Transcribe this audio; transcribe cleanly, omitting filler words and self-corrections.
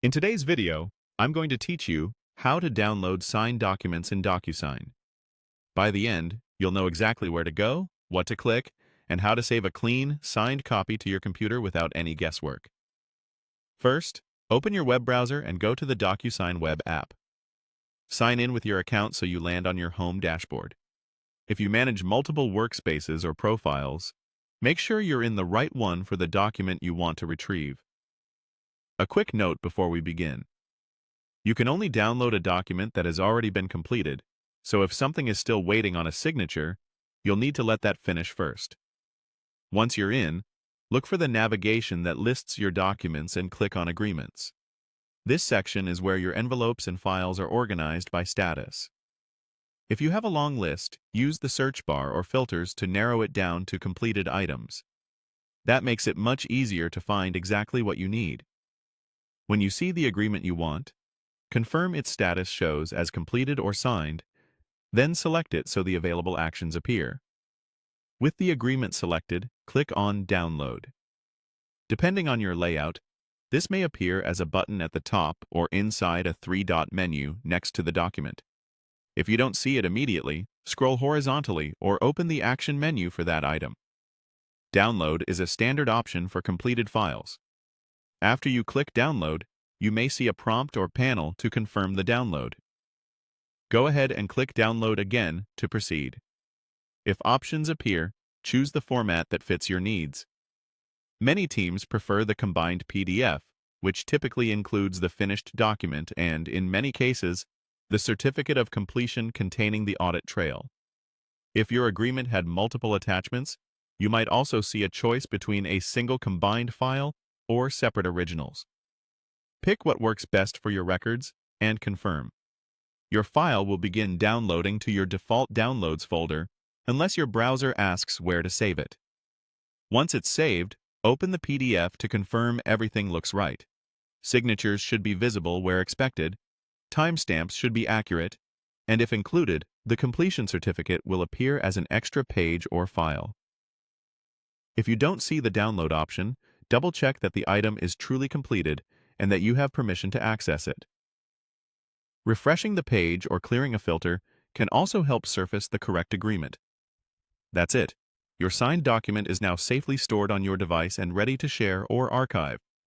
In today's video, I'm going to teach you how to download signed documents in DocuSign. By the end, you'll know exactly where to go, what to click, and how to save a clean, signed copy to your computer without any guesswork. First, open your web browser and go to the DocuSign web app. Sign in with your account so you land on your home dashboard. If you manage multiple workspaces or profiles, make sure you're in the right one for the document you want to retrieve. A quick note before we begin. You can only download a document that has already been completed, so if something is still waiting on a signature, you'll need to let that finish first. Once you're in, look for the navigation that lists your documents and click on Agreements. This section is where your envelopes and files are organized by status. If you have a long list, use the search bar or filters to narrow it down to completed items. That makes it much easier to find exactly what you need. When you see the agreement you want, confirm its status shows as completed or signed, then select it so the available actions appear. With the agreement selected, click on Download. Depending on your layout, this may appear as a button at the top or inside a three-dot menu next to the document. If you don't see it immediately, scroll horizontally or open the Action menu for that item. Download is a standard option for completed files. After you click Download, you may see a prompt or panel to confirm the download. Go ahead and click Download again to proceed. If options appear, choose the format that fits your needs. Many teams prefer the combined PDF, which typically includes the finished document and, in many cases, the certificate of completion containing the audit trail. If your agreement had multiple attachments, you might also see a choice between a single combined file or separate originals. Pick what works best for your records and confirm. Your file will begin downloading to your default Downloads folder unless your browser asks where to save it. Once it's saved, open the PDF to confirm everything looks right. Signatures should be visible where expected, timestamps should be accurate, and if included, the completion certificate will appear as an extra page or file. If you don't see the download option, double-check that the item is truly completed and that you have permission to access it. Refreshing the page or clearing a filter can also help surface the correct agreement. That's it. Your signed document is now safely stored on your device and ready to share or archive.